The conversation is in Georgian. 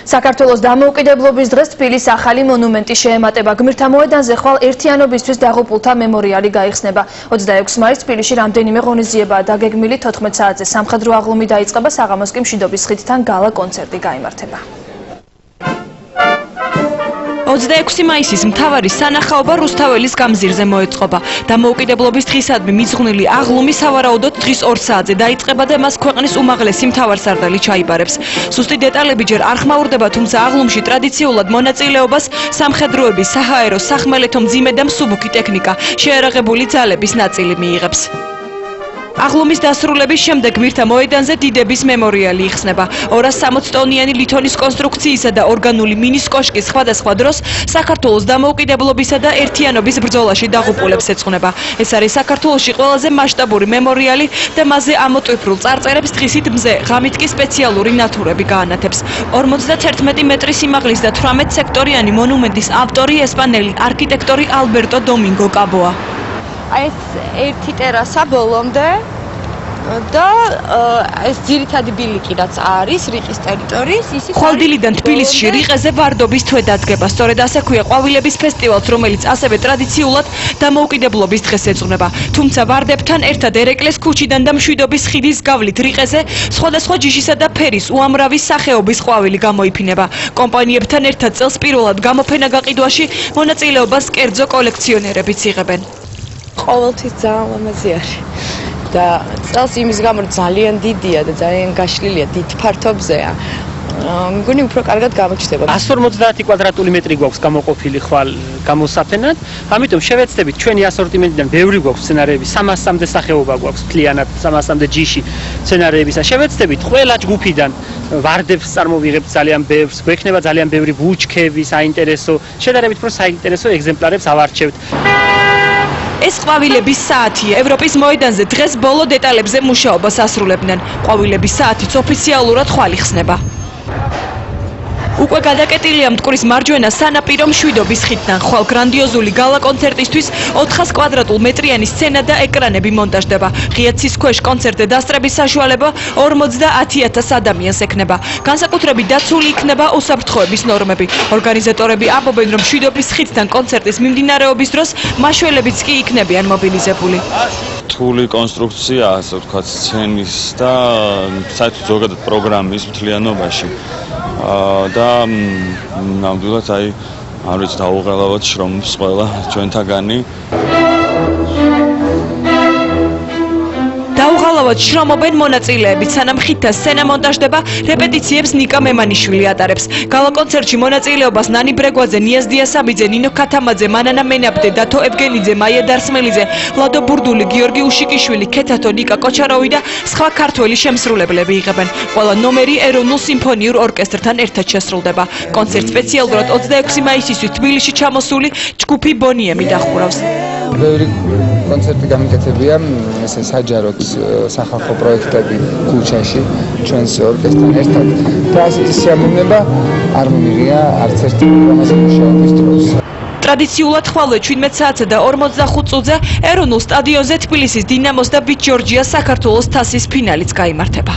საქართველოს დამოუკიდებლობის დღეს თბილისის ახალი მონუმენტი შეემატება. გმირთა მოედანზე ხვალ ერთიანობისთვის დაღუპულთა მემორიალი გაიხსნება. 26 მაისს თბილისში რამდენიმე ღონისძიებაა დაგეგმილი. 14 საათზე სამხედრო აღლუმი დაიწყება, საღამოს კი მშვიდობის ხიდთან გალა კონცერტი გაიმართება. 26 მაისის მთავარი სანახაობა რუსთაველის გამზირზე მოეწყობა. დამოუკიდებლობის დღისადმი მიძღვნილი აღლუმი სავარაუდოდ დღის 2 საათზე დაიწყება და მას ქვეყნის უმაღლესი მთავარსარდალი ჩაიბარებს. სუსტი დეტალები ჯერ არ ხმაურდება, თუმცა აღლუმში ტრადიციულად მონაწილეობას სამხედროების, საჰაერო, სახმელეთო მძიმე და მსუბუქი ტექნიკა, შეიარაღებული ძალების ნაწილი მიიღებს. აღლუმის დასრულების შემდეგ გმირთა მოედანზე დიდების მემორიალი იხსნება. 260 ტონიანი ლითონის კონსტრუქციისა და ორგანული მინის კოშკი სხვადასხვა დროს საქართველოს დამოუკიდებლობისა და ერთიანობის ბრძოლაში დაღუპულებს ეძღვნება. ეს არის საქართველოში ყველაზე მასშტაბური მემორიალი და მასზე ამოტვიფრულ წარწერებს დღისით მზე, ღამით კი სპეციალური ნათურები გაანათებს. 51 მეტრის სიმაღლის და 18 სექტორიანი მონუმენტის ავტორი ესპანელი არქიტექტორი ალბერტო დომინგო კაბოა. ეს ერთი ტერასა ბოლომდე და ეს ძირითადი ბილიკი რაც არის რიყის ტერიტორიის ისიც ხვალდილიდან თბილისში რიყეზე ვარდობის თვე დადგება. სწორედ ასე ქვია ყვავილების ფესტივალს, რომელიც ასევე ტრადიციულად დამოუკიდებლობის დღეს ეძღვნება. თუმცა ვარდებთან ერთად ერეკლეს ქუჩიდან და მშვიდობის ხიდის გავლით რიყეზე სხვადასხვა ჯიშისა და ფერის უამრავი სახეობის ყვავილი გამოიფინება. კომპანიებთან ერთად წელს პირველად გამოფენა გაყიდვაში მონაწილეობას კერძო კოლექციონერებიც იღებენ. ყოველთვის ძალიან ლამაზი არის და წელს იმის გამო ძალიან დიდია და ძალიან გაშლილია, დიდ ფართობზეა. მგონი უფრო კარგად გამოჩნდება. 150 კვადრატული მეტრი გვაქვს გამოყოფილი ხვალ გამოსაფენად, ამიტომ შევეცდებით ჩვენი ასორტიმენტიდან ბევრი გვაქვს სცენარეები, 300-მდე სახეობა გვაქვს მთლიანად, 300-მდე ჯიში სცენარეებისა. შევეცდებით ყველა ჯგუფიდან ვარდებს წარმოვიღებთ ძალიან ბევრს, გვექნება ძალიან ბევრი ბუჩქები, საინტერესო, შედარებით უფრო საინტერესო ეგზემპლარებს ავარჩევთ. ეს ყვავილების საათია. ევროპის მოედანზე დღეს ბოლო დეტალებზე მუშაობას ასრულებდნენ. ყვავილების საათიც ოფიციალურად ხვალ იხსნება. უკვე გადაკეტილია მტკვრის მარჯვენა სანაპირო მშვიდობის ხიდთან. ხვალ გრანდიოზული გალა კონცერტისთვის 400 კვადრატულ მეტრიანი სცენა და ეკრანები მონტაჟდება. ღია ცის ქვეშ კონცერტზე დასწრების საშუალება 50,000 ადამიანს ექნება. განსაკუთრებით დაცული იქნება უსაფრთხოების ნორმები. ორგანიზატორები ამბობენ, რომ მშვიდობის ხიდთან კონცერტის მიმდინარეობის დროს მაშველებიც კი იქნებიან მობილიზებული. რთული კონსტრუქცია, ასე ვთქვათ, სცენის და საერთოდ ზოგადად პროგრამის მთლიანობაში. და ნამდვილად არ ვიცი დაუღალავად შრომობს ყველა ჩვენთაგანი. დაუღალავად შრომობენ მონაწილეებიც, სანამ ხიდთა სცენა მონტაჟდება, რეპეტიციებს ნიკა მემანიშვილი ატარებს. გალა კონცერტში მონაწილეობას ნანი ბრეგვაძე, ნიაზ დიასაბიძე, ნინო ქათამაძე, მანანა მენაბდე, დათო ევგენიძე, მაია დარსმელიძე, ლადო ბურდული, გიორგი უშიკიშვილი, ქეთათო, ნიკა კოჩაროვი და სხვა ქართველი შემსრულებლები იღებენ. ყველა ნომერი ეროვნულ სიმფონიურ ორკესტრთან ერთად შესრულდება. კონცერტს სპეციალურად 26 მაისისთვის თბილისში ჩამოსული ჯგუფი ბონიემი დახურავს. ბევრი კონცერტი გამიკეთებია, ესე საჯაროდ სახალხო პროექტები ქუჩაში ჩვენს ორკესტრთან ერთად და ასეთი სიამოვნება არ მომიღია არც ერთი პროგრამაზე მუშაობის დროს. ტრადიციულად ხვალე 17 საათსა და 45 წუთზე ეროვნულ სტადიონზე თბილისის დინამოს და ბიჭ ჯორჯიას საქართველოს თასის ფინალიც გაიმართება.